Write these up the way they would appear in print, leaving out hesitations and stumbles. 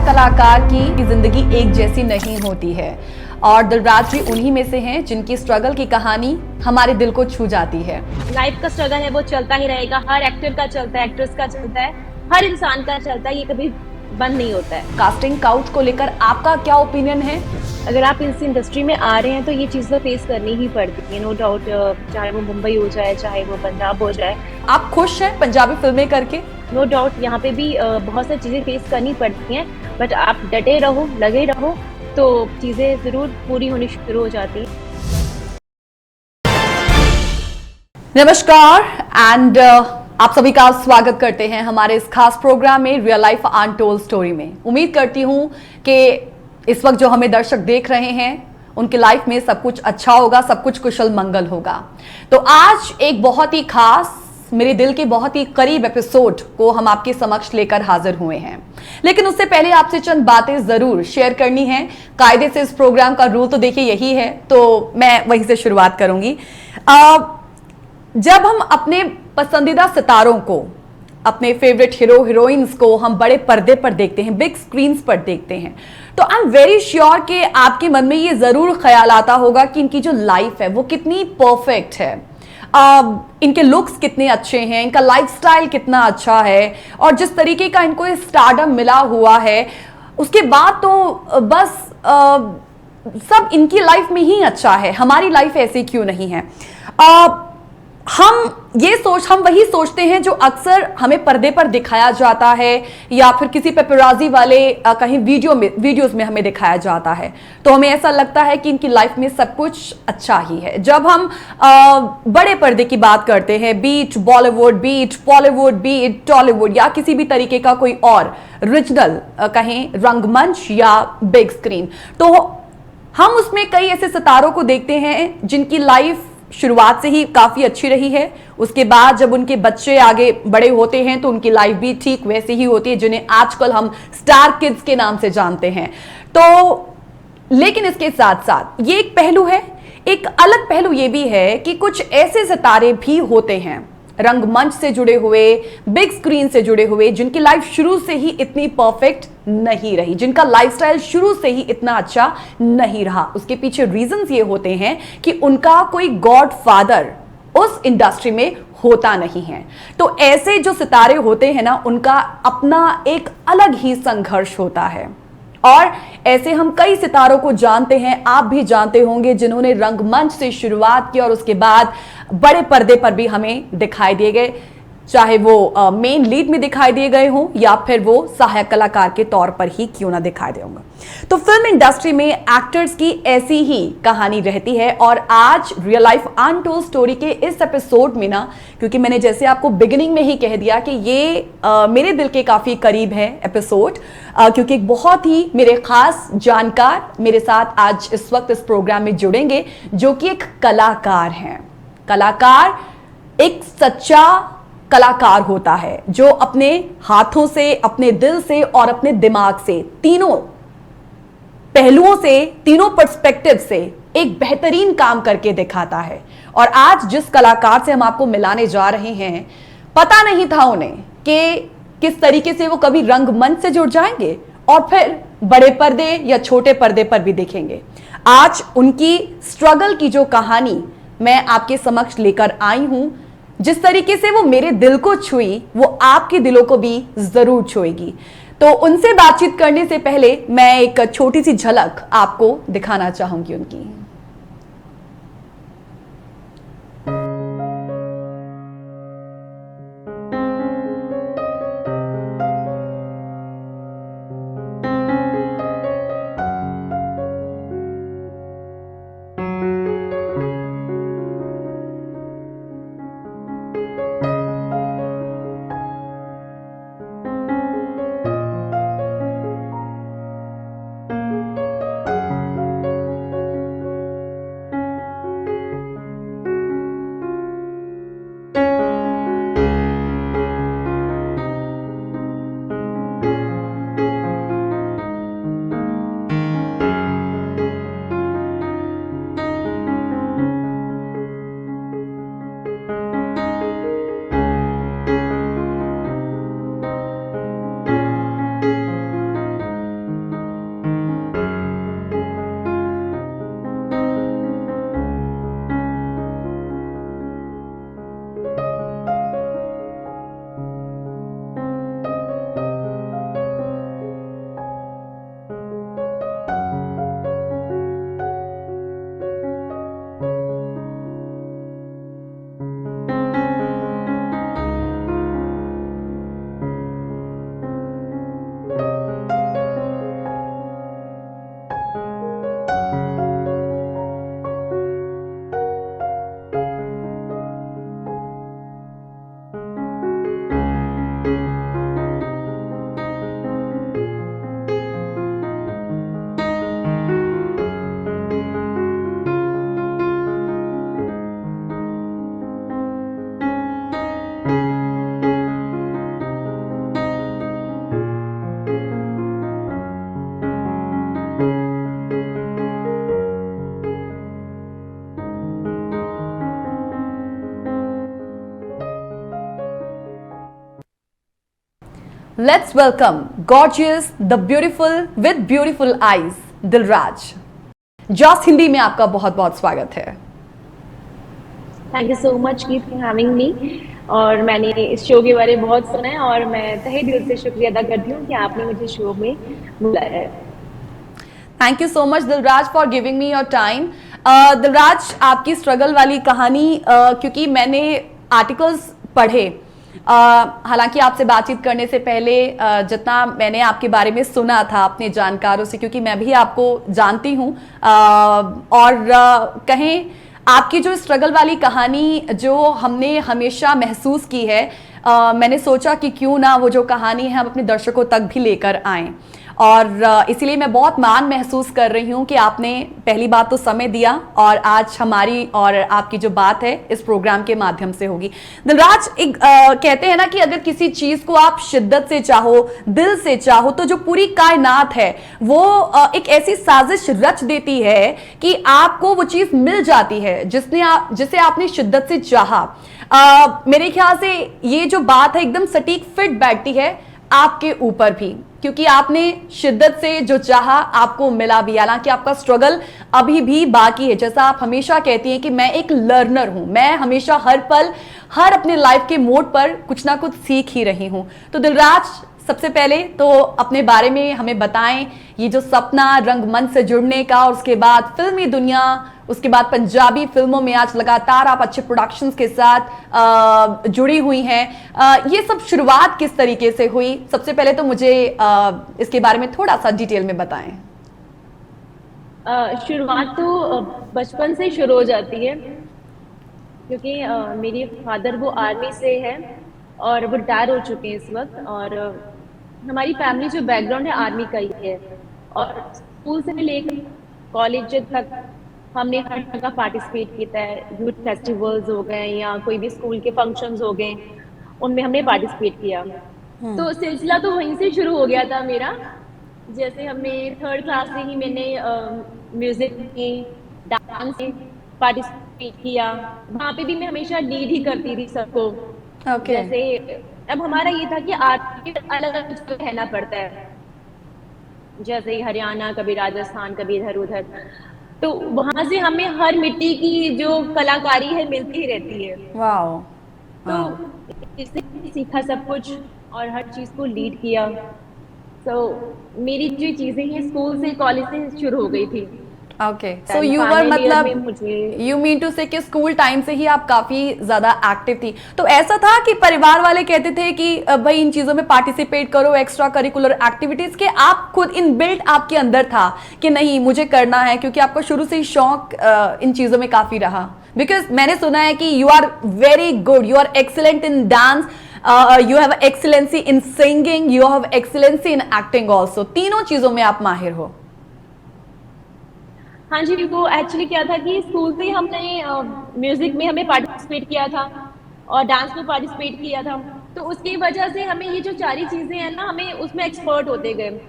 हर कलाकार की जिंदगी एक जैसी नहीं होती है और दिलराज भी उन्हीं में से हैं जिनकी स्ट्रगल की कहानी हमारे दिल को छू जाती है। लाइफ का स्ट्रगल है वो चलता ही रहेगा, हर एक्टर का चलता है, एक्ट्रेस का चलता है, हर इंसान का चलता है, ये कभी बंद नहीं होता है। कास्टिंग काउच को लेकर आपका क्या ओपिनियन है? अगर आप इस इंडस्ट्री में आ रहे हैं तो ये चीज़ तो फेस करनी ही पड़ती है, नो डाउट। चाहे वो मुंबई हो जाए, चाहे वो पंजाब हो जाए। आप खुश हैं पंजाबी फिल्में करके? नो डाउट यहाँ पे भी बहुत सारी चीज़ें फेस करनी पड़ती हैं, बट आप डटे रहो, लगे रहो तो चीज़ें ज़रूर पूरी होनी शुरू हो जाती हैं। नमस्कार एंड आप सभी का स्वागत करते हैं हमारे इस खास प्रोग्राम में रियल लाइफ अनटोल्ड स्टोरी में। उम्मीद करती हूं कि इस वक्त जो हमें दर्शक देख रहे हैं उनकी लाइफ में सब कुछ अच्छा होगा, सब कुछ कुशल मंगल होगा। तो आज एक बहुत ही खास, मेरे दिल के बहुत ही करीब एपिसोड को हम आपके समक्ष लेकर हाजिर हुए हैं, लेकिन उससे पहले आपसे चंद बातें जरूर शेयर करनी है। कायदे से इस प्रोग्राम का रूल तो देखिए यही है, तो मैं वहीं से शुरुआत करूंगी। जब हम अपने पसंदीदा सितारों को, अपने फेवरेट हीरो हीरोइंस को हम बड़े पर्दे पर देखते हैं, बिग स्क्रीन्स पर देखते हैं, तो आई एम वेरी श्योर कि आपके मन में ये जरूर ख्याल आता होगा कि इनकी जो लाइफ है वो कितनी परफेक्ट है, इनके लुक्स कितने अच्छे हैं, इनका लाइफस्टाइल कितना अच्छा है, और जिस तरीके का इनको स्टारडम मिला हुआ है उसके बाद तो बस सब इनकी लाइफ में ही अच्छा है, हमारी लाइफ ऐसी क्यों नहीं है। हम वही सोचते हैं जो अक्सर हमें पर्दे पर दिखाया जाता है या फिर किसी पेपराजी वाले कहीं वीडियोस में हमें दिखाया जाता है, तो हमें ऐसा लगता है कि इनकी लाइफ में सब कुछ अच्छा ही है। जब हम बड़े पर्दे की बात करते हैं, beat Bollywood, beat Bollywood, beat Tollywood या किसी भी तरीके का कोई और रीजनल कहें रंगमंच या बिग स्क्रीन, तो हम उसमें कई ऐसे सितारों को देखते हैं जिनकी लाइफ शुरुआत से ही काफी अच्छी रही है। उसके बाद जब उनके बच्चे आगे बड़े होते हैं तो उनकी लाइफ भी ठीक वैसी ही होती है, जिन्हें आजकल हम स्टार किड्स के नाम से जानते हैं। तो लेकिन इसके साथ साथ ये एक पहलू है, एक अलग पहलू ये भी है कि कुछ ऐसे सितारे भी होते हैं रंगमंच से जुड़े हुए, बिग स्क्रीन से जुड़े हुए, जिनकी लाइफ शुरू से ही इतनी परफेक्ट नहीं रही, जिनका लाइफस्टाइल शुरू से ही इतना अच्छा नहीं रहा। उसके पीछे रीजंस ये होते हैं कि उनका कोई गॉड फादर उस इंडस्ट्री में होता नहीं है। तो ऐसे जो सितारे होते हैं ना, उनका अपना एक अलग ही संघर्ष होता है, और ऐसे हम कई सितारों को जानते हैं, आप भी जानते होंगे, जिन्होंने रंगमंच से शुरुआत की और उसके बाद बड़े पर्दे पर भी हमें दिखाई दिए गए, चाहे वो मेन लीड में दिखाई दिए गए हों या फिर वो सहायक कलाकार के तौर पर ही क्यों ना दिखाई दे होंगे। तो फिल्म इंडस्ट्री में एक्टर्स की ऐसी ही कहानी रहती है, और आज रियल लाइफ अनटोल्ड स्टोरी के इस एपिसोड में ना, क्योंकि मैंने जैसे आपको बिगिनिंग में ही कह दिया कि ये मेरे दिल के काफी करीब है एपिसोड, क्योंकि एक बहुत ही मेरे खास जानकार मेरे साथ आज इस वक्त इस प्रोग्राम में जुड़ेंगे, जो कि एक कलाकार हैं। कलाकार एक सच्चा कलाकार होता है जो अपने हाथों से, अपने दिल से और अपने दिमाग से, तीनों पहलुओं से, तीनों पर्सपेक्टिव से एक बेहतरीन काम करके दिखाता है। और आज जिस कलाकार से हम आपको मिलाने जा रहे हैं, पता नहीं था उन्हें कि किस तरीके से वो कभी रंगमंच से जुड़ जाएंगे और फिर बड़े पर्दे या छोटे पर्दे पर भी दिखेंगे। आज उनकी स्ट्रगल की जो कहानी मैं आपके समक्ष लेकर आई हूं, जिस तरीके से वो मेरे दिल को छुई, वो आपके दिलों को भी जरूर छुएगी। तो उनसे बातचीत करने से पहले मैं एक छोटी सी झलक आपको दिखाना चाहूंगी उनकी। let's welcome gorgeous, the beautiful with beautiful eyes, Dilraj. जॉस हिंदी में आपका बहुत बहुत स्वागत है। Thank you so much keep having me. और मैंने इस शो के बारे में बहुत सुना है और मैं तहे दिल से शुक्रिया अदा करती हूँ कि आपने मुझे शो में बुलाया है। Thank you so much Dilraj for giving me your time. Dilraj, आपकी स्ट्रगल वाली कहानी, क्योंकि मैंने आर्टिकल्स पढ़े, हालांकि आपसे बातचीत करने से पहले जितना मैंने आपके बारे में सुना था अपने जानकारों से, क्योंकि मैं भी आपको जानती हूँ, और कहें आपकी जो स्ट्रगल वाली कहानी जो हमने हमेशा महसूस की है, मैंने सोचा कि क्यों ना वो जो कहानी है हम अपने दर्शकों तक भी लेकर आएं। और इसीलिए मैं बहुत मान महसूस कर रही हूँ कि आपने पहली बात तो समय दिया और आज हमारी और आपकी जो बात है इस प्रोग्राम के माध्यम से होगी। दिलराज, एक कहते हैं ना कि अगर किसी चीज को आप शिद्दत से चाहो, दिल से चाहो, तो जो पूरी कायनात है वो एक ऐसी साजिश रच देती है कि आपको वो चीज मिल जाती है जिसे आपने शिद्दत से चाहा। मेरे ख्याल से ये जो बात है एकदम सटीक फिट बैठती है आपके ऊपर भी, क्योंकि आपने शिद्दत से जो चाहा आपको मिला भी। हालांकि आपका स्ट्रगल अभी भी बाकी है। जैसा आप हमेशा कहती हैं कि मैं एक लर्नर हूं, मैं हमेशा हर पल हर अपने लाइफ के मोड पर कुछ ना कुछ सीख ही रही हूं। तो दिलराज, सबसे पहले तो अपने बारे में हमें बताएं, ये जो सपना रंगमंच से जुड़ने का और उसके बाद फिल्मी दुनिया, उसके बाद पंजाबी फिल्मों में आज लगातार आप अच्छे प्रोडक्शंस के साथ जुड़ी हुई हैं, ये सब शुरुआत किस तरीके से हुई? सबसे पहले तो मुझे इसके बारे में थोड़ा सा डिटेल में बताएं। शुरुआत तो बचपन से शुरू हो जाती है, क्योंकि मेरे फादर वो आर्मी से है और वो रिटायर हो चुके हैं इस वक्त। और हमारी फैमिली जो बैकग्राउंड है आर्मी का ही है। और स्कूल से लेकर कॉलेज तक हमने हर जगह पार्टिसिपेट किया है। यूथ फेस्टिवल्स हो गए या कोई भी स्कूल के फंक्शंस हो गए, उनमें हमने पार्टिसिपेट किया। तो सिलसिला तो वहीं से शुरू हो गया था मेरा। जैसे हमने 3rd क्लास से ही मैंने म्यूजिक में, डांस में पार्टिसिपेट किया। वहाँ पे भी मैं हमेशा लीड ही करती थी सबको। जैसे अब हमारा ये था कि आर्ट अलग अलग जगह रहना पड़ता है, जैसे हरियाणा, कभी राजस्थान, कभी इधर उधर। तो वहां से हमें हर मिट्टी की जो कलाकारी है मिलती ही रहती है। वाओ। तो इससे सीखा सब कुछ और हर चीज को लीड किया। तो मेरी जो चीजें हैं स्कूल से, कॉलेज से शुरू हो गई थी। ओके, सो यू वर, मतलब यू मीन टू से कि स्कूल टाइम से ही आप काफी ज्यादा एक्टिव थी। तो ऐसा था कि परिवार वाले कहते थे कि भाई इन चीजों में पार्टिसिपेट करो, एक्स्ट्रा करिकुलर एक्टिविटीज के, आप खुद इन बिल्ट आपके अंदर था कि नहीं मुझे करना है, क्योंकि आपको शुरू से ही शौक इन चीजों में काफी रहा? बिकॉज मैंने सुना है कि you are very good, you are excellent in dance, you have excellency in singing, you have excellency in acting also, तीनों चीजों में आप माहिर हो। हाँ जी, वो एक्चुअली क्या था कि स्कूल से हमने म्यूजिक में हमें पार्टिसिपेट किया था और डांस में पार्टिसिपेट किया था। तो उसकी वजह से हमें ये जो सारी चीजें हैं ना, हमें उसमें एक्सपर्ट होते गए।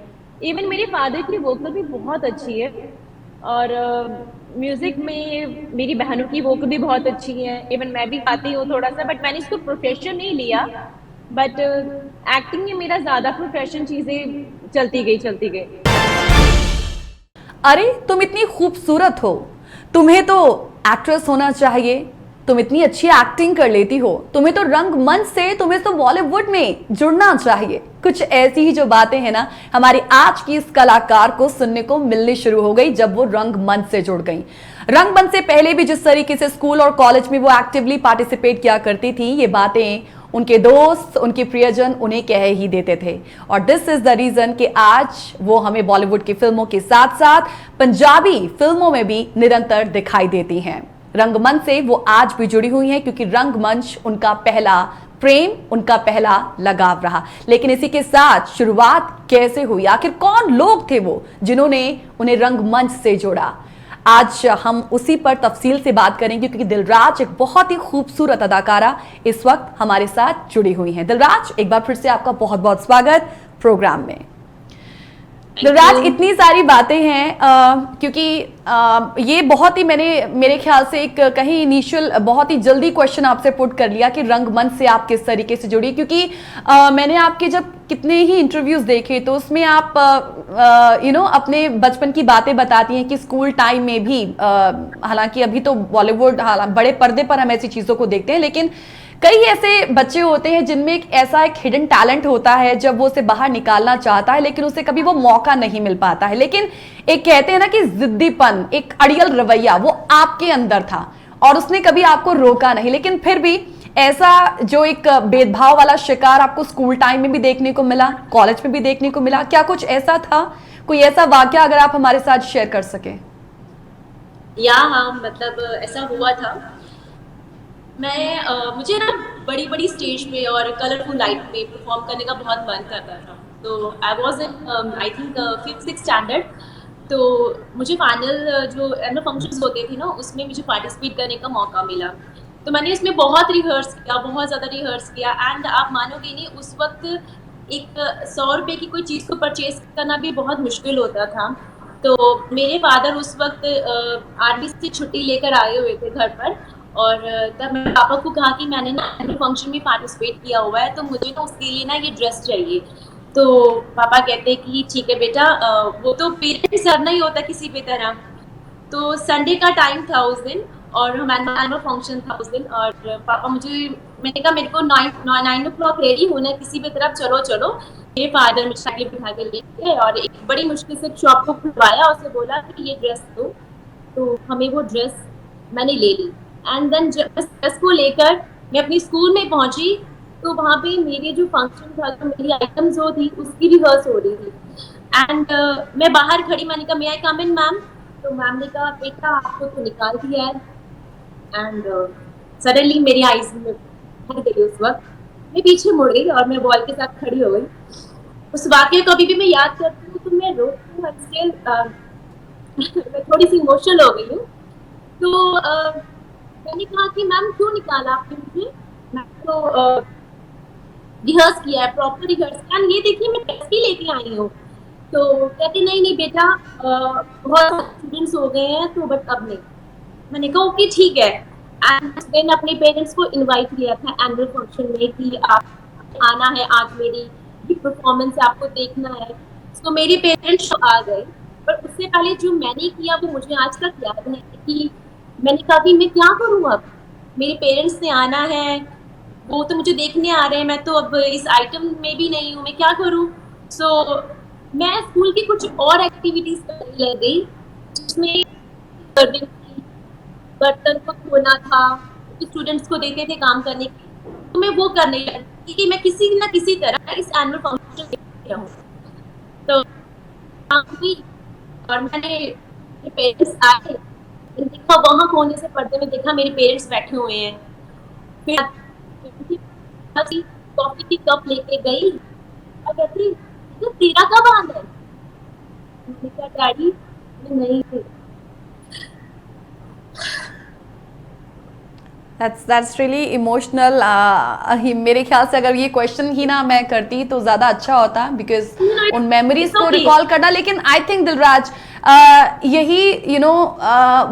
इवन मेरे फादर की वोकल भी बहुत अच्छी है और म्यूजिक में मेरी बहनों की वोकल भी बहुत अच्छी है। इवन मैं भी गाती हूँ थोड़ा सा, बट मैंने इसको प्रोफेशन नहीं लिया। बट एक्टिंग में मेरा ज्यादा प्रोफेशन चीजें चलती गई। अरे तुम इतनी खूबसूरत हो, तुम्हें तो एक्ट्रेस होना चाहिए, तुम इतनी अच्छी एक्टिंग कर लेती हो, तुम्हें तो रंगमंच से, तुम्हें तो बॉलीवुड में जुड़ना चाहिए। कुछ ऐसी ही जो बातें हैं ना, हमारी आज की इस कलाकार को सुनने को मिलनी शुरू हो गई जब वो रंगमंच से जुड़ गई। रंगमंच से पहले भी जिस तरीके से स्कूल और कॉलेज में वो एक्टिवली पार्टिसिपेट किया करती थी, ये बातें उनके दोस्त, उनके प्रियजन उन्हें कह ही देते थे। और दिस इज द रीजन कि आज वो हमें बॉलीवुड की फिल्मों के साथ साथ पंजाबी फिल्मों में भी निरंतर दिखाई देती हैं। रंगमंच से वो आज भी जुड़ी हुई हैं, क्योंकि रंगमंच उनका पहला प्रेम, उनका पहला लगाव रहा। लेकिन इसी के साथ शुरुआत कैसे हुई, आखिर कौन लोग थे वो जिन्होंने उन्हें रंगमंच से जोड़ा? आज हम उसी पर तफसील से बात करेंगे, क्योंकि दिलराज एक बहुत ही खूबसूरत अदाकारा इस वक्त हमारे साथ जुड़ी हुई हैं। दिलराज, एक बार फिर से आपका बहुत बहुत स्वागत प्रोग्राम में। दिलराज, इतनी सारी बातें हैं, क्योंकि ये बहुत ही मेरे ख्याल से एक कहीं इनिशियल बहुत ही जल्दी क्वेश्चन आपसे पुट कर लिया कि रंगमंच से आप किस तरीके से जुड़ी, क्योंकि मैंने आपके जब कितने ही इंटरव्यूज देखे तो उसमें आप अपने बचपन की बातें बताती हैं कि स्कूल टाइम में भी, हालांकि अभी तो बॉलीवुड बड़े पर्दे पर हम ऐसी चीजों को देखते हैं, लेकिन कई ऐसे बच्चे होते हैं जिनमें एक ऐसा एक हिडन टैलेंट होता है, जब वो उसे बाहर निकालना चाहता है लेकिन उसे कभी वो मौका नहीं मिल पाता है। लेकिन एक कहते हैं ना कि जिद्दीपन, एक अड़ियल रवैया वो आपके अंदर था और उसने कभी आपको रोका नहीं। लेकिन फिर भी ऐसा जो एक भेदभाव वाला शिकार आपको स्कूल टाइम में भी देखने को मिला, कॉलेज में भी देखने को मिला, क्या कुछ ऐसा था, कोई ऐसा वाकया अगर आप हमारे साथ शेयर कर सके? हाँ, मतलब ऐसा हुआ था। मुझे ना बड़ी बड़ी स्टेज पे और कलरफुल लाइट पे परफॉर्म करने का बहुत मन करता था। तो I was in I think 5th-6th standard. तो मुझे फाइनल जो एनुअल फंक्शंस होते थे ना, उसमें मुझे पार्टिसिपेट करने का मौका मिला। तो मैंने इसमें बहुत रिहर्स किया, बहुत ज़्यादा रिहर्स किया। एंड आप मानोगे नहीं, उस वक्त एक 100 रुपये की कोई चीज़ को परचेज करना भी बहुत मुश्किल होता था। तो मेरे फादर उस वक्त आर्मी से छुट्टी लेकर आए हुए थे घर पर, और तब मैंने पापा को कहा कि मैंने ना एनुअल फंक्शन में पार्टिसिपेट किया हुआ है, तो मुझे ना उसके लिए ना ये ड्रेस चाहिए। तो पापा कहते हैं कि ठीक है बेटा, वो तो पेरेंट्स करना ही होता किसी भी तरह। तो संडे का टाइम था उस दिन, और हमारा एनुअल फंक्शन था उस दिन। और पापा मैंने कहा मेरे को 9 o'clock रेडी होना है किसी भी तरफ, चलो चलो। मेरे फादर मुझे साइकिल बिठा के ले गए और एक बड़ी मुश्किल से शॉप को खुलवाया, उसे बोला कि ये ड्रेस दो। तो हमें वो ड्रेस मैंने ले ली। एंड देन जब ड्रेस को लेकर मैं अपनी स्कूल में पहुंची, तो वहाँ पे मेरे जो फंक्शन था, जो मेरी आइटम जो थी, उसकी रिहर्स हो रही थी। एंड मैं बाहर खड़ी, मैंने कहा मे आई कम इन मैम? तो मैम ने कहा बेटा आपको तो निकाल दिया है। एंड सडनली मेरी आईज में भर गई। उस वक्त मैं पीछे मुड़ गई और मैं बॉल के साथ खड़ी हो गई। उस वाक्य को अभी भी मैं याद करती हूँ तो मैं रोती हूँ स्टिल। मैं थोड़ी सी इमोशनल हो गई हूँ। तो मैंने कहा कि मैम क्यों निकाला आपने मुझे? मैं तो रिहर्स किया है, प्रॉपर रिहर्स किया, ये देखिए मैं टेस्ट भी लेके आई हूँ। तो कहते नहीं नहीं बेटा, बहुत स्टूडेंट्स हो गए हैं तो बट अब नहीं। मैंने कहा ओके ठीक है। एंड देन अपने पेरेंट्स को इनवाइट किया था एनुअल फंक्शन में कि आप आना है, आज मेरी परफॉर्मेंस आपको देखना है। तो मेरे पेरेंट्स आ गए, पर उससे पहले जो मैंने किया वो मुझे आज तक याद है कि मैंने कहा कि मैं क्या करूँ अब, मेरे पेरेंट्स ने आना है, वो तो मुझे देखने आ रहे हैं, मैं तो अब इस आइटम में भी नहीं हूँ, मैं क्या करूँ। सो मैं स्कूल की कुछ और एक्टिविटीज करने लग गई, जिसमें बर्तन को धोना था, स्टूडेंट्स को देते थे काम करने की, तो मैं वो करने लगी कि मैं किसी न किसी तरह इस एनुअल फंक्शन में रहूं। तो और मैंने मेरे पेरेंट्स आए, देखा वहां कोने से पर्दे में देखा मेरे पेरेंट्स बैठे हुए हैं। फिर कॉफी की कप लेके गई और कहती ये तेरा कब आना है? मैंने कहा डैडी नहीं। That's really emotional. मेरे ख्याल से अगर ये क्वेश्चन ही ना मैं करती तो ज़्यादा अच्छा होता, बिकॉज उन मेमोरीज को रिकॉल करना। लेकिन आई थिंक दिलराज, यही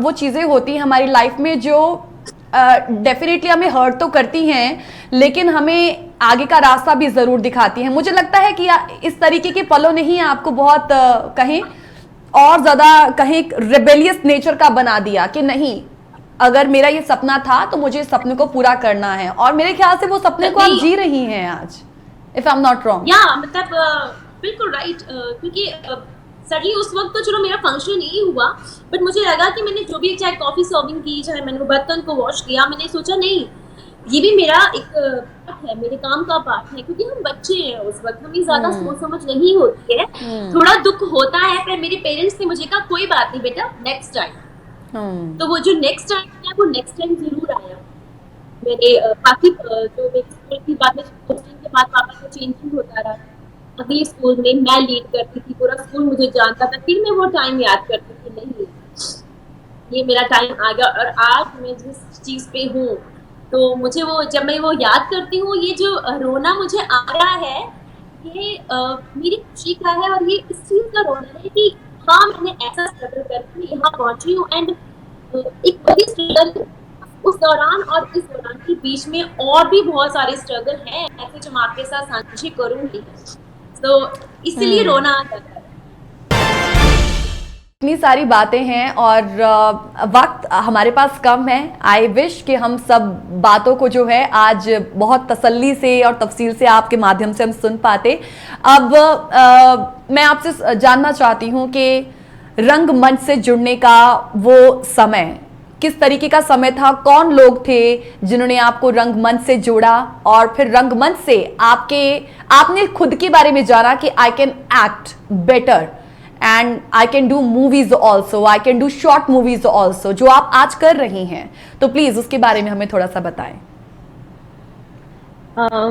वो चीज़ें होती हैं हमारी लाइफ में जो डेफिनेटली हमें हर्ट तो करती हैं, लेकिन हमें आगे का रास्ता भी ज़रूर दिखाती हैं। मुझे लगता है कि इस तरीके के पलों ने ही आपको बहुत कहीं और ज़्यादा कहीं रेबेलियस नेचर का बना दिया कि नहीं, अगर मेरा ये सपना था तो मुझे इस सपने को पूरा करना है। और मेरे ख्याल से वो सपने को आप जी रही हैं आज, if I am not wrong. या मतलब बिल्कुल राइट। क्योंकि सडनली उस वक्त तो चलो मेरा फंक्शन नहीं हुआ, बट मुझे लगा कि मैंने जो भी चाहे कॉफी सर्विंग की, चाहे मैंने बर्तन को वॉश किया, मैंने सोचा नहीं ये भी मेरा एक पार्ट है, मेरे काम का पार्ट है। क्योंकि हम बच्चे हैं उस वक्त, हमें ज्यादा सोच समझ नहीं होती है, थोड़ा दुख होता है। पर मेरे पेरेंट्स ने मुझे कहा कोई बात नहीं बेटा, नेक्स्ट टाइम। तो वो जो नेक्स्ट टाइम है वो नेक्स्ट टाइम जरूर आया। मेरे काफी जो मेरी स्कूल की बात में पोस्टिंग के बाद पापा का चेंजिंग होता रहा, अगले स्कूल में मैं लीड करती थी, पूरा स्कूल मुझे जानता था। फिर मैं वो टाइम याद करती थी, नहीं ये मेरा टाइम आ गया। और आज मैं जिस चीज पे हूँ, तो मुझे वो जब मैं वो याद करती हूँ, ये जो रोना मुझे आ रहा है, ये मेरी खुशी का है। और ये इस चीज का रोना है कि हाँ मैंने ऐसा स्ट्रगल करके यहाँ पहुंची हूँ। एंड एक बड़ी स्ट्रगल उस दौरान और इस दौरान के बीच में और भी बहुत सारे स्ट्रगल हैं ऐसे जो मैं आपके साथ साझा करूंगी। तो इसीलिए रोना आता है। इतनी सारी बातें हैं और वक्त हमारे पास कम है। आई विश कि हम सब बातों को जो है आज बहुत तसल्ली से और तफसील से आपके माध्यम से हम सुन पाते। अब मैं आपसे जानना चाहती हूँ कि रंगमंच से जुड़ने का वो समय किस तरीके का समय था, कौन लोग थे जिन्होंने आपको रंगमंच से जोड़ा, और फिर रंगमंच से आपने खुद के बारे में जाना कि I can act better and I can do movies also, I can do short movies also, जो आप आज कर रही हैं। तो प्लीज उसके बारे में हमें थोड़ा सा बताएं।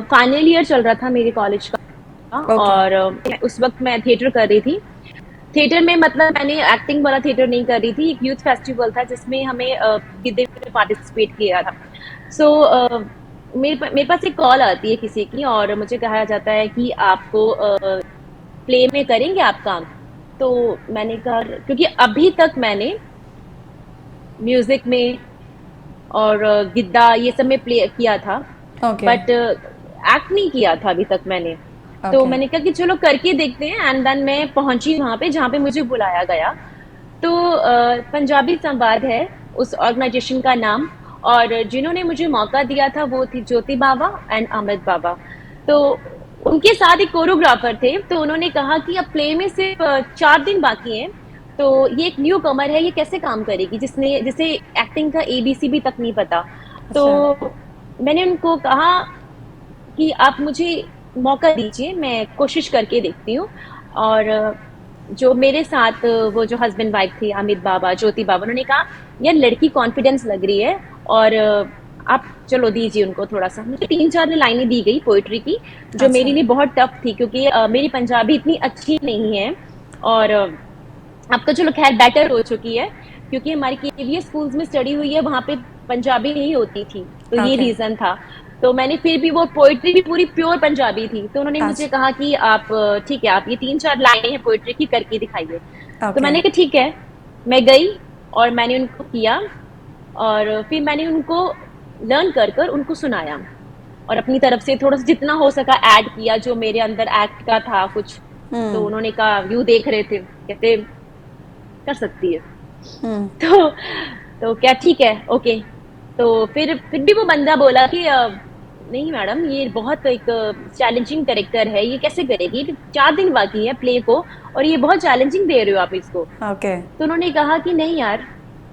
फाइनल ईयर चल रहा था मेरे कॉलेज का। और उस वक्त मैं थिएटर कर रही थी। थिएटर में मतलब मैंने एक्टिंग वाला थिएटर नहीं कर रही थी, एक यूथ फेस्टिवल था जिसमें हमें गिद्दे में पार्टिसिपेट किया था। सो मेरे पास एक कॉल आती है किसी की और मुझे कहा जाता है कि आपको प्ले में करेंगे आप काम। तो मैंने कहा, क्योंकि अभी तक मैंने म्यूजिक में और गिद्दा ये सब में प्ले किया था, बट एक्ट नहीं किया था अभी तक मैंने। तो मैंने कहा कि चलो करके देखते हैं, एंड देन मैं पहुंची वहां पे जहाँ पे मुझे बुलाया गया। तो पंजाबी संवाद है उस ऑर्गेनाइजेशन का नाम, और जिन्होंने मुझे मौका दिया था वो थी ज्योति बाबा एंड अमित बाबा। तो उनके साथ एक कोरियोग्राफर थे, तो उन्होंने कहा कि अब प्ले में सिर्फ 4 दिन बाकी हैं, तो ये एक न्यू कमर है, ये कैसे काम करेगी जिसे एक्टिंग का ABC भी तक नहीं पता। तो मैंने उनको कहा कि आप मुझे मौका दीजिए, मैं कोशिश करके देखती हूँ। और जो मेरे साथ वो जो हस्बैंड वाइफ थे अमित बाबा ज्योति बाबा, उन्होंने कहा यार लड़की कॉन्फिडेंस लग रही है और आप चलो दीजिए उनको थोड़ा सा। मुझे 3-4 लाइनें दी गई पोइट्री की, जो मेरे लिए बहुत टफ थी क्योंकि मेरी पंजाबी इतनी अच्छी नहीं है। और अब तो चलो खैर बेटर हो चुकी है क्योंकि हमारी KVS स्कूल्स में स्टडी हुई है, वहाँ पे पंजाबी नहीं होती थी, तो ये रीजन था। तो मैंने फिर भी वो पोइट्री भी पूरी प्योर पंजाबी थी, तो उन्होंने मुझे कहा कि आप ठीक है, आप ये 3-4 लाइनें हैं पोइट्री की करके दिखाइए। तो मैंने कहा ठीक है, मैं गई और मैंने उनको किया, और फिर मैंने उनको लर्न कर उनको सुनाया और अपनी तरफ से थोड़ा सा जितना हो सका ऐड किया, जो मेरे अंदर एक्ट का था कुछ। तो उन्होंने कहा, व्यू देख रहे थे, कहते कर सकती है। तो क्या ठीक है, ओके। तो फिर भी वो बंदा बोला कि नहीं मैडम, ये बहुत एक चैलेंजिंग कैरेक्टर है, ये कैसे करेगी, 4 दिन बाकी है प्ले को और ये बहुत चैलेंजिंग दे रहे हो आप इसको। तो उन्होंने कहा कि नहीं यार,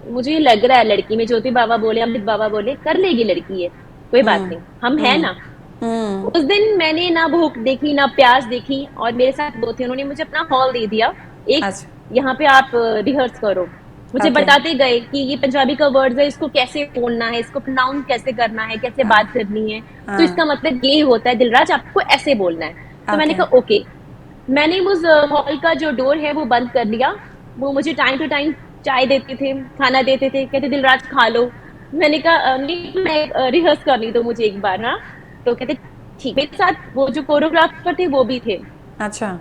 मुझे लग रहा है लड़की में, ज्योति बाबा बोले अमित बाबा बोले कर लेगी लड़की है, कोई बात नहीं, हम है ना। उस दिन मैंने ना भूख देखी ना प्यास देखी, और मेरे साथ वो थे, उन्होंने मुझे अपना हॉल दे दिया एक, यहाँ पे आप रिहर्स करो। मुझे बताते गए कि ये पंजाबी का वर्ड है, इसको कैसे बोलना है, इसको प्रोनाउंस कैसे करना है, कैसे बात करनी है, तो इसका मतलब ये होता है दिलराज, आपको ऐसे बोलना है। तो मैंने कहा ओके। मैंने उस हॉल का जो डोर है वो बंद कर लिया। वो मुझे टाइम टू टाइम चाय देते थे, खाना देते थे, कहते दिलराज खा लो। मैंने कहा नहीं, मैं रिहर्स कर ली तो मुझे एक बार ना। तो कहते ठीक। मेरे साथ वो जो कोरियोग्राफर थे वो भी थे। अच्छा।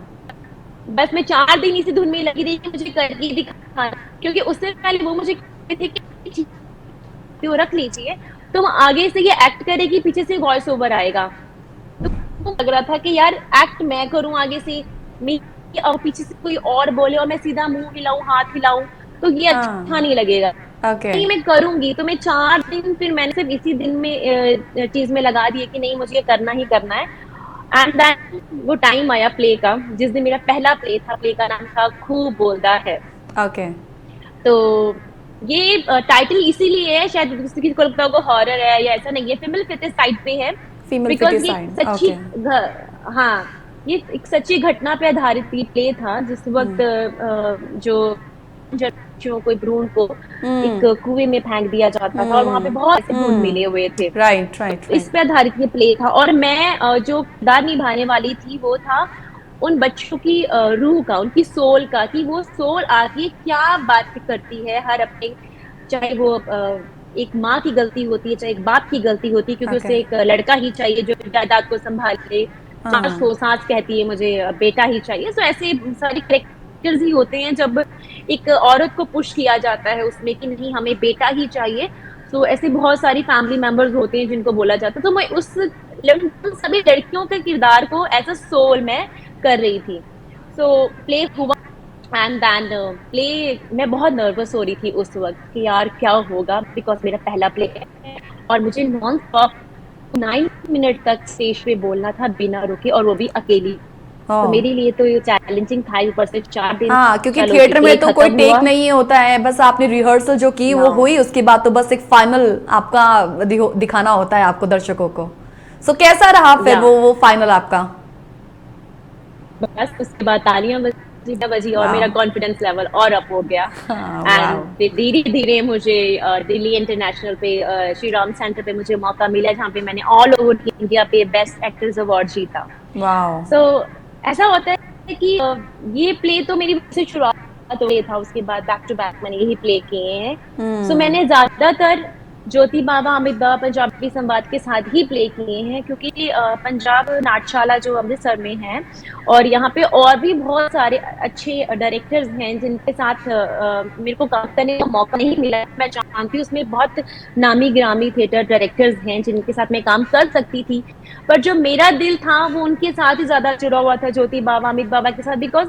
बस मैं 4 दिन इसी धुन में लगी रही कि मुझे करके दिखा, क्योंकि उससे पहले वो मुझे कहते थे कि तो रख लीजिए, तो आगे से ये एक्ट करेगी, पीछे से वॉइस ओवर आएगा। तो लग रहा था कि यार एक्ट मैं करूं आगे से, मैं और पीछे से कोई और बोले और मैं सीधा मुंह हिलाऊं, हाथ हिलाऊं, तो ये अच्छा नहीं लगेगा। नहीं, मैं करूंगी। तो मैं 4 दिन फिर मैंने सिर्फ इसी दिन में चीज में लगा दिए कि नहीं, मुझे करना ही करना है। एंड देन वो टाइम आया प्ले का, जिस दिन मेरा पहला प्ले था। प्ले का नाम था खूब बोलदा है। तो ये टाइटल इसीलिए है, शायद किसी को लगता होगा हॉरर है या ऐसा नहीं है, फीमेल फेटिश साइड पे है, बिकॉज ये सच्ची हाँ, ये एक सच्ची घटना पे आधारित प्ले था। जिस वक्त जो कोई भ्रूण को एक कुएं में फेंक दिया जाता था और वहां पे बहुत से भ्रूण मिले हुए थे। राइट। इस पे आधारित ये प्ले था, और मैं जो किरदार निभाने वाली थी वो था उन बच्चों की रूह का, उनकी सोल का, कि वो सोल आके क्या बात करती है हर अपने, चाहे वो एक माँ की गलती होती है, चाहे एक बाप की गलती होती है, क्योंकि उसे एक लड़का ही चाहिए जो जायदाद को संभाले। सास कहती है मुझे बेटा ही चाहिए। तो ऐसे सारी कैरेक्टर्स ही होते हैं जब एक औरत को पुश किया जाता है उसमें कि नहीं, हमें बेटा ही चाहिए। तो ऐसे बहुत सारी फैमिली मेंबर्स होते हैं जिनको बोला जाता है। तो मैं उस सभी लड़कियों के किरदार को एज अ सोल में कर रही थी। सो प्ले हुआ एंड देन प्ले मैं बहुत नर्वस हो रही थी उस वक्त कि यार क्या होगा, बिकॉज मेरा पहला प्ले है और मुझे नॉन स्टॉप 9 मिनट तक स्टेज पे बोलना था बिना रुके, और वो भी अकेली। तो हाँ मेरे लिए तो ये चैलेंजिंग था ही, ऊपर से 4 दिन। हाँ, क्योंकि चलो थिएटर में प्ले तो कोई खत्म टेक हुआ नहीं होता है, बस आपने रिहर्सल जो की ना, वो हुई, उसके बाद तो बस एक फाइनल आपका दिखाना होता है आपको दर्शकों को। सो कैसा रहा फिर या वो फाइनल आपका? बस उसके बाद तालियां बजी बजी और मेरा वाह। कॉन्फिडेंस लेवल और अप हो गया। हाँ एंड वाह। धीरे धीरे मुझे दिल्ली इंटरनेशनल पे श्री राम सेंटर पे मुझे मौका मिला, जहाँ पे मैंने ऑल ओवर इंडिया पे बेस्ट एक्ट्रेस अवार्ड जीता। वाह। सो ऐसा होता है कि ये प्ले तो मेरी से शुरुआत हो गई था, उसके बाद बैक टू बैक मैंने यही प्ले किए हैं। सो हम्म। मैंने ज्यादातर ज्योति बाबा अमित बाबा पंजाबी संवाद के साथ ही प्ले किए हैं, क्योंकि पंजाब नाटशाला जो अमृतसर में है, और यहाँ पे और भी बहुत सारे अच्छे डायरेक्टर्स हैं जिनके साथ मेरे को काम करने का मौका नहीं मिला। मैं जानती हूँ उसमें बहुत नामी ग्रामी थिएटर डायरेक्टर्स हैं जिनके साथ मैं काम कर सकती थी, पर जो मेरा दिल था वो उनके साथ ही ज्यादा जुड़ा हुआ था, ज्योति बाबा अमित बाबा के साथ, बिकॉज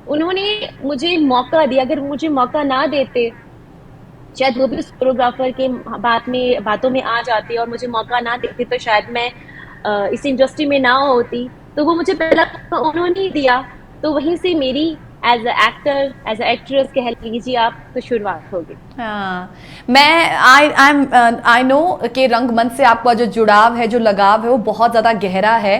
उन्होंने मुझे मौका दिया। अगर मुझे मौका ना देते, शायद वो भी उस कोरियोग्राफर के बातों में आ जाती और मुझे मौका ना देते, तो शायद मैं इस इंडस्ट्री में ना होती। तो वो मुझे पहला मौका उन्होंने ही दिया, तो वहीं से मेरी as a actor, as a actress कह लीजिए आप, तो शुरुआत होगी। हाँ, मैं आई नो कि रंगमंच से आपका जो जुड़ाव है, जो लगाव है, वो बहुत ज़्यादा गहरा है।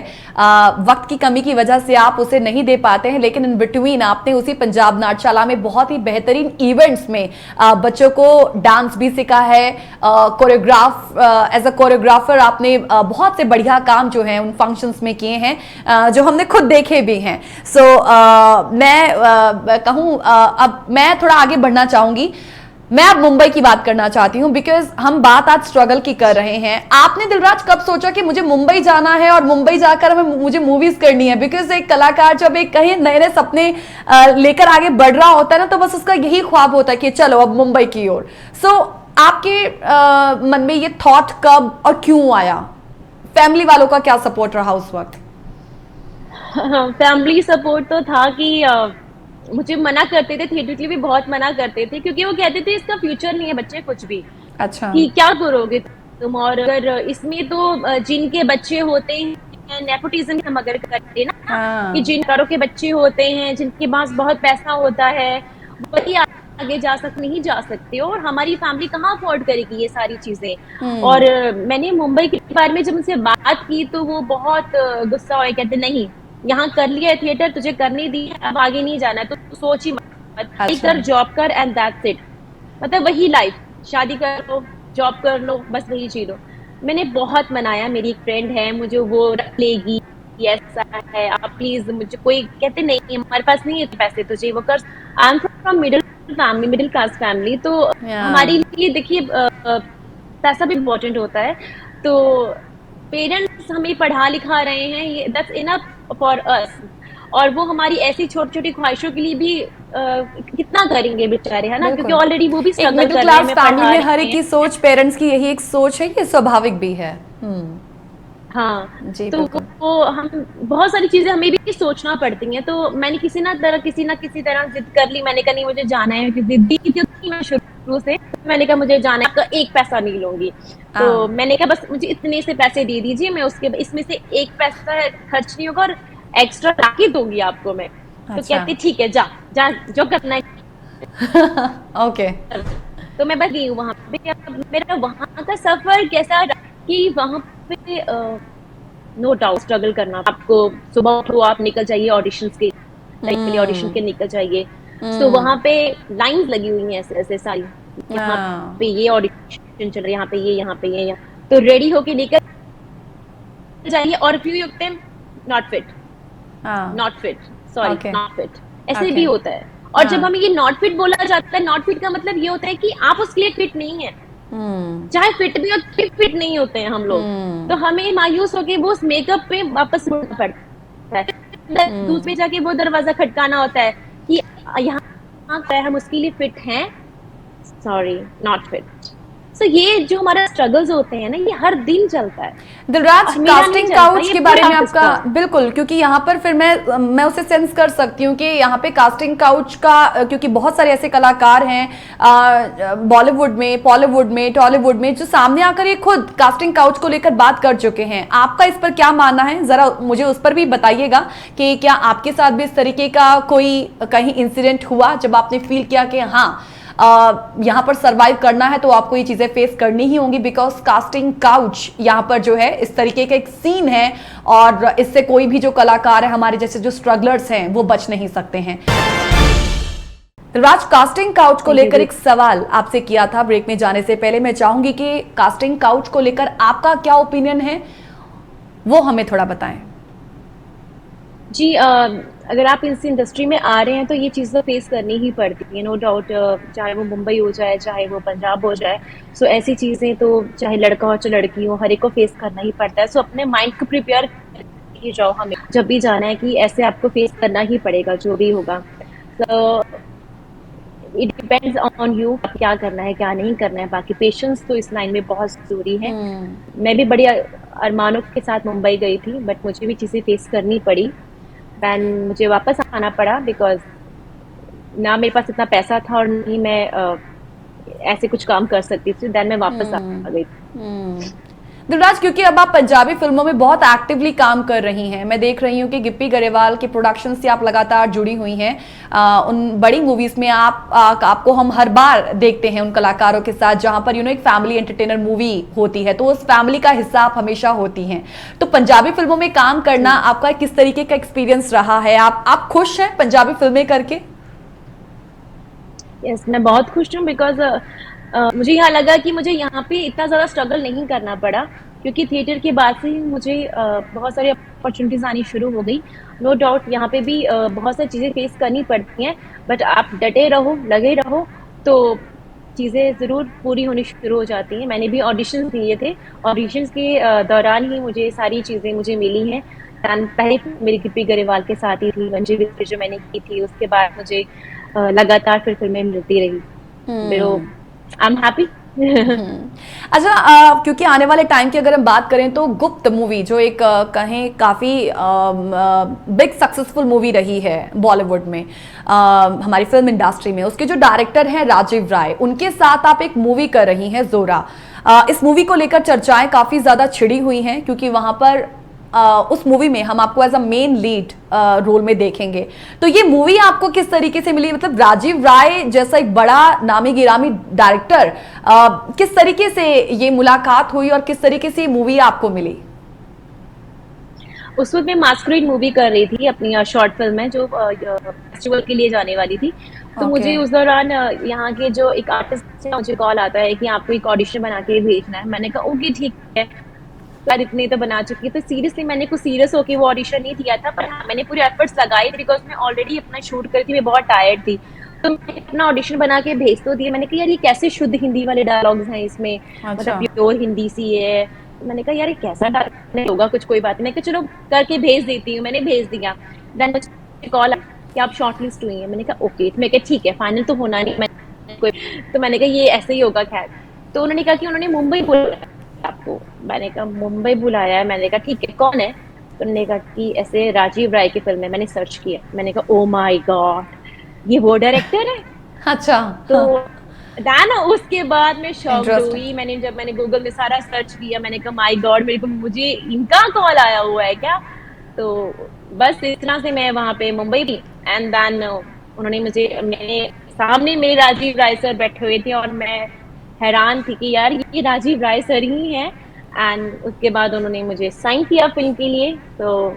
वक्त की कमी की वजह से आप उसे नहीं दे पाते हैं, लेकिन इन बिटवीन आपने उसी पंजाब नाटशाला में बहुत ही बेहतरीन इवेंट्स में बच्चों को डांस भी सीखा है। एज अ कोरियोग्राफर आपने बहुत से बढ़िया काम जो है उन फंक्शंस में किए हैं, जो हमने खुद देखे भी हैं। सो मैं कहूँ, अब मैं थोड़ा आगे बढ़ना चाहूंगी। मैं अब मुंबई की बात करना चाहती हूँ, बिकॉज हम बात आज स्ट्रगल की कर रहे हैं। आपने दिलराज कब सोचा कि मुझे मुंबई जाना है और मुंबई जाकर मुझे मूवीज करनी है? बिकॉज एक कलाकार जब एक कहीं नए नए सपने लेकर आगे बढ़ रहा होता है ना, तो बस उसका यही ख्वाब होता है कि चलो अब मुंबई की ओर। सो आपके मन में ये थॉट कब और क्यों आया? फैमिली वालों का क्या सपोर्ट रहा उस वक्त? फैमिली सपोर्ट तो था कि मुझे मना करते थे, थिएटर के लिए भी बहुत मना करते थे, क्योंकि वो कहते थे इसका फ्यूचर नहीं है बच्चे कुछ भी, अच्छा। कि क्या करोगे तुम, और अगर इसमें तो जिनके बच्चे होते हैं, नेपोटिज्म हम अगर करते ना, कि हाँ। जिन घरों के बच्चे होते हैं, जिनके पास बहुत पैसा होता है, वही आगे नहीं जा सकते, और हमारी फैमिली कहाँ अफोर्ड करेगी ये सारी चीजें। और मैंने मुंबई के बारे में जब उनसे बात की तो वो बहुत गुस्सा हुए, कहते नहीं, यहाँ कर लिया है थिएटर, तुझे करने दी है, अब आगे नहीं जाना है तो सोच ही मत, अच्छा। कर जॉब कर एंड दैट्स इट। मतलब वही लाइफ, शादी कर लो, जॉब कर लो, बस वही जी लो। मैंने बहुत मनाया, मेरी एक फ्रेंड है, मुझे वो रख लेगी, ऐसा है, आप प्लीज मुझे, कोई कहते नहीं हमारे पास नहीं है पैसे, तुझे वो कर। I am from middle family, middle class family, तो हमारे लिए देखिए पैसा भी इम्पोर्टेंट होता है। तो पेरेंट्स हमें पढ़ा लिखा रहे हैं, ये दैट्स इनफ फॉर अस, और वो हमारी ऐसी छोटी छोटी ख्वाहिशों के लिए भी कितना करेंगे बेचारे, है ना, क्योंकि ऑलरेडी वो भी एक स्ट्रगल मिडिल कर रहे हैं, क्लास मैं फैमिली पढ़ा में हर रहे एक की हैं। सोच, पेरेंट्स की यही एक सोच है, ये स्वाभाविक भी है। हाँ, जी तो बिल्कुल। वो हम बहुत सारी चीजें हमें भी सोचना पड़ती हैं। तो मैंने किसी ना किसी तरह जिद कर ली, मैंने कहा नहीं मुझे जाना है, क्योंकि जिद्दी थी मैं शुरू से। मैंने कहा मुझे जाना है, आपका एक पैसा नहीं लूंगी। तो हाँ। मैंने कहा बस मुझे इतने से पैसे दे दीजिए, मैं उसके इसमें से एक पैसा खर्च नहीं होगा और एक्स्ट्रा लाके दूंगी आपको मैं। तो अच्छा। कहती ठीक है, जा जा जो करना है। ओके। तो मैं बस गई हूँ वहां पे। अब मेरा वहां का सफर कैसा रहा कि वहां पे नो डाउट स्ट्रगल करना, आपको सुबह उठो, आप निकल जाइए ऑडिशंस के लिए, ऑडिशन के निकल जाइए। सो वहां पे लाइंस लगी हुई हैं ऐसे ऐसे सारी, यहाँ पे ये ऑडिशन चल रहा है, यहाँ पे ये, यहाँ पे ये, यहाँ, तो रेडी होके निकल जाइए। और फ्यू होते हैं not fit, not fit, sorry okay. Not fit, ऐसे ओके। भी होता है। और जब हमें ये नॉट फिट बोला जाता है, नॉट फिट का मतलब ये होता है कि आप उसके लिए फिट नहीं है, चाहे फिट भी हो फिट नहीं होते हैं हम लोग। तो हमें मायूस होके वो उस मेकअप पे वापस मुड़ना पड़ता है, दूसरे जाके वो दरवाजा खटकाना होता है कि यहाँ हम उसके लिए फिट हैं, सॉरी नॉट फिट। सो ये जो हमारा स्ट्रगल्स होते हैं ना, ये हर दिन चलता है। दिलराज, और मेरा नहीं कास्टिंग चलता, काउच ये के बारे में पूरे आपका ऑफिस का। बिल्कुल, क्योंकि यहाँ पर फिर मैं उसे सेंस कर सकती हूँ कि यहाँ पे कास्टिंग काउच का क्योंकि बहुत सारे ऐसे कलाकार हैं बॉलीवुड में, बॉलीवुड में, टॉलीवुड में, जो सामने आकर ये खुद कास्टिंग काउच को लेकर बात कर चुके हैं। आपका इस पर क्या मानना है, जरा मुझे उस पर भी बताइएगा कि क्या आपके साथ भी इस तरीके का कोई कहीं इंसिडेंट हुआ जब आपने फील किया कि हाँ यहाँ पर सरवाइव करना है तो आपको ये चीजें फेस करनी ही होंगी, बिकॉज कास्टिंग काउच यहाँ पर जो है इस तरीके का एक सीन है और इससे कोई भी जो कलाकार है, हमारे जैसे जो स्ट्रगलर्स हैं, वो बच नहीं सकते हैं। राज, कास्टिंग काउच को लेकर एक सवाल आपसे किया था ब्रेक में जाने से पहले। मैं चाहूंगी कि कास्टिंग काउच को लेकर आपका क्या ओपिनियन है, वो हमें थोड़ा बताएं। जी, अगर आप इस इंडस्ट्री में आ रहे हैं तो ये चीज़ तो फेस करनी ही पड़ती है, नो डाउट। चाहे वो मुंबई हो जाए, चाहे वो पंजाब हो जाए, सो ऐसी चीज़ें तो चाहे लड़का हो चाहे लड़की हो, हर एक को फेस करना ही पड़ता है। सो अपने माइंड को प्रिपेयर करके जाओ, हमें जब भी जाना है कि ऐसे आपको फेस करना ही पड़ेगा जो भी होगा। So it depends on you, क्या करना है क्या नहीं करना है। बाकी पेशेंस तो इस लाइन में बहुत ज़रूरी है। मैं भी बड़ी अरमानों के साथ मुंबई गई थी, बट मुझे भी चीज़ें फेस करनी पड़ी। दैन मुझे वापस आना पड़ा, बिकॉज ना मेरे पास इतना पैसा था और नहीं मैं ऐसे कुछ काम कर सकती थी। देन मैं वापस आ गई। दिलराज, क्योंकि अब आप पंजाबी फिल्मों में बहुत एक्टिवली काम कर रही हैं, मैं देख रही हूँ कि गिप्पी गरेवाल के प्रोडक्शन से आप लगातार जुड़ी हुई हैं। उन बड़ी मूवीज में आपको हम हर बार देखते हैं उन कलाकारों के साथ, जहां पर एक फैमिली एंटरटेनर मूवी होती है तो उस फैमिली का हिस्सा आप हमेशा होती हैं। तो पंजाबी फिल्मों में काम करना आपका किस तरीके का एक्सपीरियंस रहा है? आप खुश हैं पंजाबी फिल्में करके? यस, मैं बहुत खुश हूँ, बिकॉज मुझे यहाँ लगा कि मुझे यहाँ पे इतना ज़्यादा स्ट्रगल नहीं करना पड़ा, क्योंकि थिएटर के बाद से ही मुझे बहुत सारी अपॉर्चुनिटीज़ आनी शुरू हो गई। नो डाउट यहाँ पे भी बहुत सारी चीज़ें फेस करनी पड़ती हैं, बट आप डटे रहो, लगे रहो, तो चीज़ें ज़रूर पूरी होनी शुरू हो जाती हैं। मैंने भी ऑडिशंस दिए थे, ऑडिशंस के दौरान ही मुझे सारी चीज़ें मुझे मिली हैं। पहले मेरी गिप्पी गरेवाल के साथ ही थी, मंजी विजय जो मैंने की थी, उसके बाद मुझे लगातार फिर फिल्में मिलती रही। मेरे आई एम हैप्पी। अच्छा, क्योंकि आने वाले टाइम की अगर हम बात करें तो गुप्त मूवी जो एक कहें काफी बिग सक्सेसफुल मूवी रही है बॉलीवुड में, हमारी फिल्म इंडस्ट्री में, उसके जो डायरेक्टर हैं राजीव राय, उनके साथ आप एक मूवी कर रही हैं जोरा। इस मूवी को लेकर चर्चाएं काफी ज्यादा छिड़ी हुई हैं, क्योंकि वहां पर उस मूवी में हम आपको as a main lead role में देखेंगे। तो ये मूवी आपको किस तरीके से मिली? मतलब राजीव राय जैसा एक बड़ा नामी गिरामी डायरेक्टर, किस तरीके से ये मुलाकात हुई और किस तरीके से ये मूवी आपको मिली? उस वक्त मैं मास्करेड मूवी कर रही थी, अपनी शॉर्ट फिल्म है जो फेस्टिवल के लिए जाने वाली थी। तो मुझे उस दौरान यहाँ के जो एक आर्टिस्ट से मुझे कॉल आता है कि आपको एक ऑडिशन बना के भेजना है। मैंने कहा ओके ठीक है, यार इतने तो बना चुकी है। तो सीरियसली मैंने कुछ सीरियस होकर वो ऑडिशन नहीं दिया था, पर हाँ मैंने पूरे एफर्ट्स लगाए, बिकॉज मैं ऑलरेडी अपना शूट कर थी, मैं बहुत टायर्ड थी। तो मैंने अपना ऑडिशन बना के भेज तो दिया। मैंने कहा यार ये कैसे शुद्ध हिंदी वाले डायलॉग्स हैं इसमें, मतलब प्योर हिंदी सी है। तो मैंने कहा यार ये कैसा डायलॉग होगा, कुछ कोई बात नहीं। मैं कहा चलो करके भेज देती हूँ। मैंने भेज दिया। देन मुझे कॉल कि आप शॉर्ट लिस्ट हुई है। मैंने कहा ओके। मैं कहा ठीक है, फाइनल तो होना नहीं। तो मैंने कहा ये ऐसे ही होगा। खैर, तो उन्होंने कहा कि उन्होंने मुंबई बुलाया आपको। मैंने कहा मुंबई बुलाया है। मैंने कहा ठीक है, कौन है? तो उन्होंने कहा कि ऐसे राजीव राय की फिल्म है। मैंने सर्च किया, मैंने कहा ओ माय गॉड, ये वो डायरेक्टर है। अच्छा। तो ना उसके बाद मैं शॉक हुई। जब मैंने गूगल में सारा सर्च किया, मैंने कहा माय गॉड, मुझे इनका कॉल आया हुआ है क्या? तो बस इस तरह से मैं वहां पे मुंबई थी। एंड देन उन्होंने मेरे सामने मेरे राजीव राय सर बैठे हुए थे और मैं हैरान थी कि यार ये राजीव राय सर ही हैं। एंड उसके बाद उन्होंने मुझे साइन किया फिल्म के लिए। तो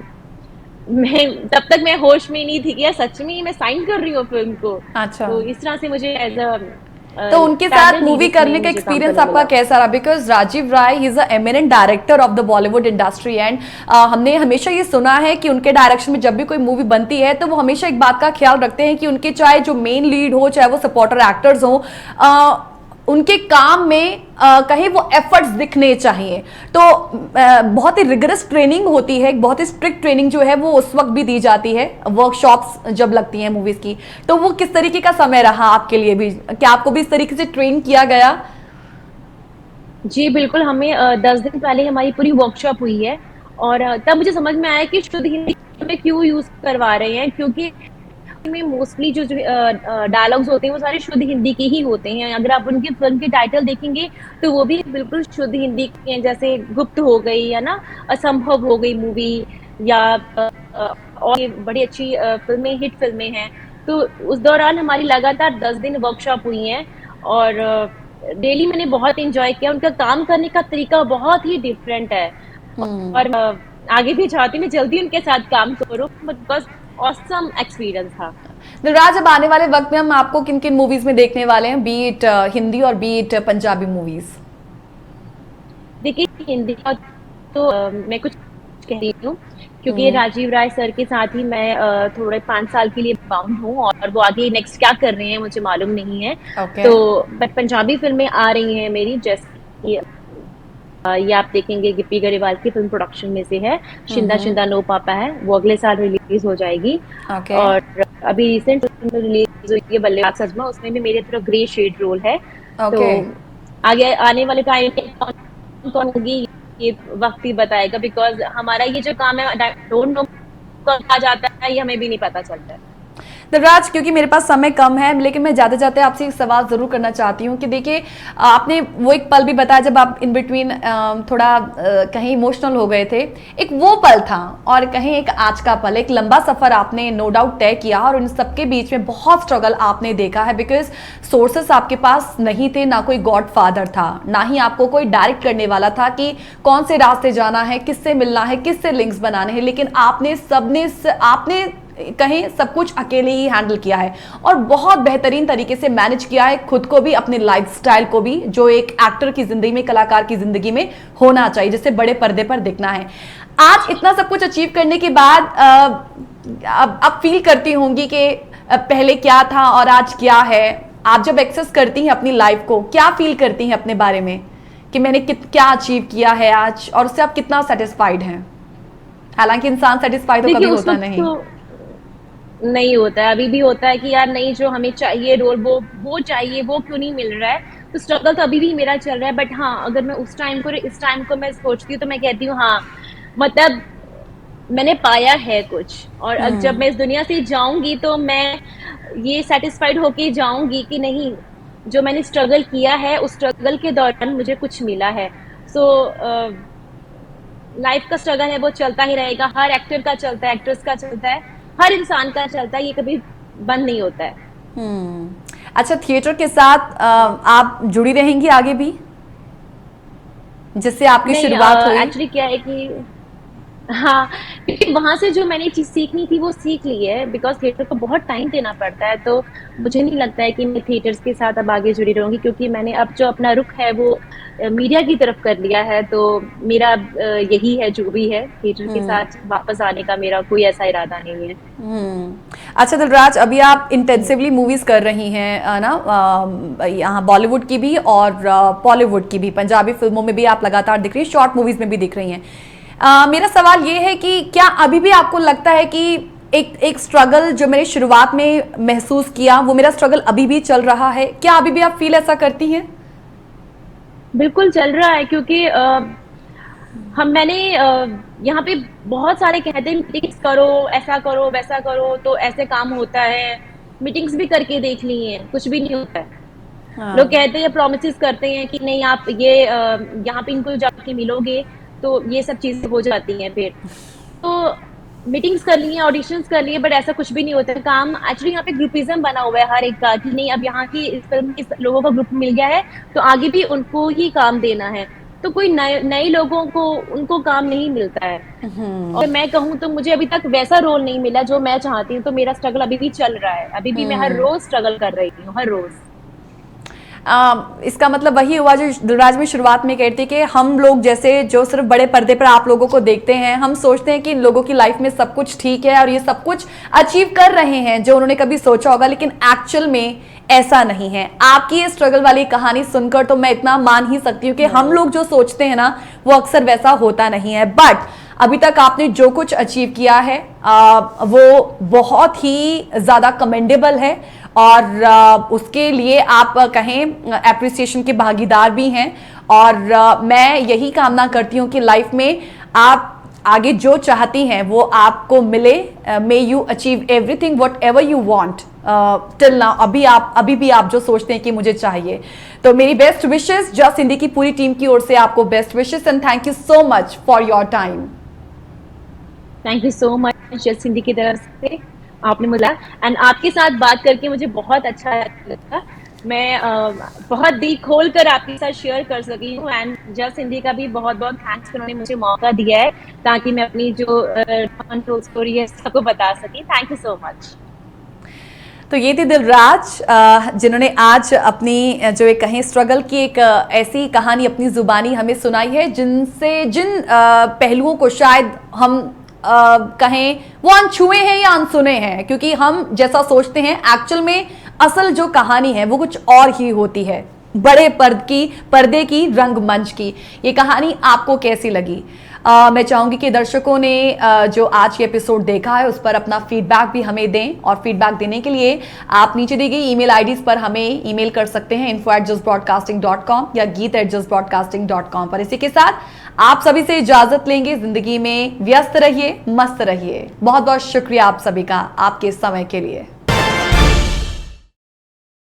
मैं तब तक मैं होश में नहीं थी कि यार सच में मैं साइन कर रही हूँ फिल्म को। अच्छा। तो इस तरह से मुझे एज अ तो उनके साथ मूवी करने का एक्सपीरियंस आपका कैसा रहा? Because Rajiv Rai is a eminent director of the Bollywood industry and हमने हमेशा ये सुना है कि उनके डायरेक्शन में जब भी कोई मूवी बनती है तो वो हमेशा एक बात का ख्याल रखते हैं कि उनके चाहे जो मेन लीड हो, चाहे वो सपोर्टर एक्टर्स हो, उनके काम में कहीं वो एफर्ट्स दिखने चाहिए। तो बहुत ही रिगरस ट्रेनिंग होती है, बहुत ही स्ट्रिक्ट ट्रेनिंग जो है वो उस वक्त भी दी जाती है, वर्कशॉप्स जब लगती हैं मूवीज की। तो वो किस तरीके का समय रहा आपके लिए भी? क्या आपको भी इस तरीके से ट्रेन किया गया? जी, बिल्कुल, हमें 10 दिन पहले हमारी पूरी वर्कशॉप हुई है और तब मुझे समझ में आया कि शुद्ध हिंदी में क्यों यूज़ करवा रहे हैं, क्योंकि में मोस्टली जो डायलॉग्स होते हैं वो सारे शुद्ध हिंदी के ही होते हैं। अगर आप उनकी फ़िल्म के टाइटल देखेंगे तो वो भी बिल्कुल शुद्ध हिंदी के हैं, जैसे गुप्त हो गई, है ना? असंभव हो गई मूवी या और ये बड़ी अच्छी फ़िल्में, हिट फ़िल्में हैं। तो उस दौरान हमारी लगातार 10 दिन वर्कशॉप हुई हैं और डेली मैंने बहुत एन्जॉय किया। उनका काम करने का तरीका बहुत ही डिफरेंट है और आगे भी चाहती हूँ मैं जल्दी उनके साथ काम करूँ, बस ऑसम एक्सपीरियंस था। दिलराज, अब आने वाले वक्त में हम आपको किन किन मूवीज में देखने वाले हैं, बीट हिंदी और बीट पंजाबी मूवीज? देखिए, हिंदी का तो मैं कुछ कह रही हूँ क्योंकि राजीव राय सर के साथ ही मैं थोड़े 5 साल के लिए बाउंड हूँ और वो आगे नेक्स्ट क्या कर रहे हैं मुझे मालूम नहीं है। ओके। तो बट पंजाबी फ़िल्में आ रही हैं मेरी, जैसे कि ये आप देखेंगे गिप्पी गरेवाल की फ़िल्म प्रोडक्शन में से है, शिंदा शिंदा नो पापा है, वो अगले साल रिलीज़ हो जाएगी। ओके। और अभी रिसेंट फ़िल्म रिलीज़ हुई है बल्लेबाज सजमा, उसमें भी मेरे थोड़ा ग्रे शेड रोल है। तो ओके। आगे आने वाले टाइम में कौन होगी ये वक्त ही बताएगा, बिकॉज हमारा ये जो काम है डोंट नो कब आ जाता है ये हमें भी नहीं पता चलता है। दिलराज, क्योंकि मेरे पास समय कम है, लेकिन मैं जाते जाते आपसे एक सवाल जरूर करना चाहती हूँ कि देखिए, आपने वो एक पल भी बताया जब आप इन बिटवीन थोड़ा कहीं इमोशनल हो गए थे। एक वो पल था और कहीं एक आज का पल, एक लंबा सफर आपने नो डाउट तय किया और उन सबके बीच में बहुत स्ट्रगल आपने देखा है, बिकॉज सोर्सेस आपके पास नहीं थे, ना कोई गॉड फादर था, ना ही आपको कोई डायरेक्ट करने वाला था कि कौन से रास्ते जाना है, किससे मिलना है, किससे लिंक्स बनाने हैं, लेकिन आपने कहीं सब कुछ अकेले ही हैंडल किया है और बहुत बेहतरीन तरीके से मैनेज किया है खुद को भी, अपने लाइफस्टाइल को भी, जो एक एक्टर की जिंदगी में, कलाकार की जिंदगी में होना चाहिए, जिससे बड़े पर्दे पर दिखना है। आज इतना सब कुछ अचीव करने के बाद अब फील करती होंगी कि पहले क्या था और आज क्या है। आप जब एक्सेस करती हैं अपनी लाइफ को, क्या फील करती हैं अपने बारे में कि मैंने क्या अचीव किया है आज, और उससे आप कितना सेटिस्फाइड हैं? हालांकि इंसान सेटिस्फाइड तो कभी देखिए उस होता वक्त नहीं। तो नहीं होता है, अभी भी होता है कि यार नहीं, जो हमें चाहिए रोल वो चाहिए, वो क्यों नहीं मिल रहा है। तो स्ट्रगल तो अभी भी मेरा चल रहा है, बट हाँ, अगर मैं उस टाइम को इस टाइम को मैं सोचती हूँ तो मैं कहती हूँ हाँ, मतलब मैंने पाया है कुछ। और अब जब मैं इस दुनिया से जाऊंगी तो मैं ये सेटिस्फाइड होके जाऊंगी कि नहीं, जो मैंने स्ट्रगल किया है उस स्ट्रगल के दौरान मुझे कुछ मिला है। सो लाइफ का स्ट्रगल है वो चलता ही रहेगा, हर एक्टर का चलता है, एक्ट्रेस का चलता है, हर इंसान का चलता है, ये कभी बंद नहीं होता है। अच्छा, थिएटर के साथ आप जुड़ी रहेंगी आगे भी, जिससे आपकी नहीं, शुरुआत हुई? एक्चुअली क्या है कि हाँ, क्योंकि वहाँ से जो मैंने चीज़ सीखनी थी वो सीख ली है, बिकॉज़ थिएटर को बहुत टाइम देना पड़ता है, तो मुझे नहीं लगता है कि मैं थिएटर्स के साथ अब आगे जुड़ी रहूँगी, क्योंकि मैंने अब जो अपना रुख है वो मीडिया की तरफ कर लिया है। तो मेरा यही है जो भी है, थिएटर के साथ वापस आने का मेरा कोई ऐसा इरादा नहीं है। अच्छा दिलराज, अभी आप इंटेंसिवली मूवीज कर रही हैं ना, यहाँ बॉलीवुड की भी और बॉलीवुड की भी, पंजाबी फिल्मों में भी आप लगातार दिख रही हैं, शॉर्ट मूवीज में भी दिख रही हैं। मेरा सवाल ये है कि क्या अभी भी आपको लगता है कि एक स्ट्रगल जो मैंने शुरुआत में महसूस किया, वो मेरा स्ट्रगल अभी भी चल रहा है? क्या अभी भी आप फील ऐसा करती हैं? बिल्कुल चल रहा है, क्योंकि मैंने यहाँ पे बहुत सारे कहते हैं मीटिंग्स करो, ऐसा करो, वैसा करो, तो ऐसे काम होता है। मीटिंग्स भी करके देख ली हैं, कुछ भी नहीं होता है। लोग कहते हैं, प्रॉमिसेस करते हैं कि नहीं आप ये यहाँ पे इनको जाके मिलोगे तो ये सब चीजें हो जाती हैं। फिर तो मीटिंग्स कर ली हैं, ऑडिशंस कर लिए, बट ऐसा कुछ भी नहीं होता है। काम एक्चुअली यहाँ पे ग्रुपिज्म बना हुआ है हर एक का कि नहीं, अब यहाँ की इस फिल्म के लोगों का ग्रुप मिल गया है तो आगे भी उनको ही काम देना है। तो कोई नए लोगों को उनको काम नहीं मिलता है। और मैं कहूँ तो मुझे अभी तक वैसा रोल नहीं मिला जो मैं चाहती हूँ, तो मेरा स्ट्रगल अभी भी चल रहा है। अभी भी मैं हर रोज स्ट्रगल कर रही हूँ, हर रोज। इसका मतलब वही हुआ जो दिलराज में शुरुआत में कहते कि हम लोग जैसे जो सिर्फ बड़े पर्दे पर आप लोगों को देखते हैं, हम सोचते हैं कि इन लोगों की लाइफ में सब कुछ ठीक है और ये सब कुछ अचीव कर रहे हैं जो उन्होंने कभी सोचा होगा, लेकिन एक्चुअल में ऐसा नहीं है। आपकी ये स्ट्रगल वाली कहानी सुनकर तो मैं इतना मान ही सकती हूँ कि हम लोग जो सोचते हैं ना, वो अक्सर वैसा होता नहीं है। बट अभी तक आपने जो कुछ अचीव किया है वो बहुत ही ज़्यादा कमेंडेबल है और उसके लिए आप कहें एप्रिसिएशन के भागीदार भी हैं। और मैं यही कामना करती हूँ कि लाइफ में आप आगे जो चाहती हैं वो आपको मिले। May you achieve everything what ever you want till now. अभी भी आप जो सोचते हैं कि मुझे चाहिए। तो मेरी बेस्ट विशेस जस्ट हिंदी की पूरी टीम की ओर से आपको best wishes and thank you so much for your time. Thank you so much just Hindi की तरफ से आपने बुलाया, एंड आपके साथ बात करके मुझे बहुत अच्छा लगा। मैं बहुत दिल खोल कर आपके साथ शेयर कर सकी हूँ, एंड जस्ट हिंदी का भी बहुत बहुत थैंक्स कि उन्होंने मुझे मौका दिया है ताकि मैं अपनी जो स्टोरी है सबको बता सकी। Thank you so much. तो ये थी दिलराज जिन्होंने आज अपनी जो एक कहें स्ट्रगल की एक ऐसी कहानी अपनी जुबानी हमें सुनाई है जिन पहलुओं को शायद हम कहें वो अनछुए हैं या अनसुने हैं, क्योंकि हम जैसा सोचते हैं एक्चुअल में असल जो कहानी है वो कुछ और ही होती है। बड़े पर्दे की रंगमंच की ये कहानी आपको कैसी लगी? मैं चाहूंगी कि दर्शकों ने जो आज ये एपिसोड देखा है उस पर अपना फीडबैक भी हमें दें, और फीडबैक देने के लिए आप नीचे दी गई ईमेल आईडीज पर हमें ईमेल कर सकते हैं info@justbroadcasting.com या geet@justbroadcasting.com पर। इसी के साथ आप सभी से इजाजत लेंगे। जिंदगी में व्यस्त रहिए, मस्त रहिए। बहुत बहुत शुक्रिया आप सभी का आपके समय के लिए।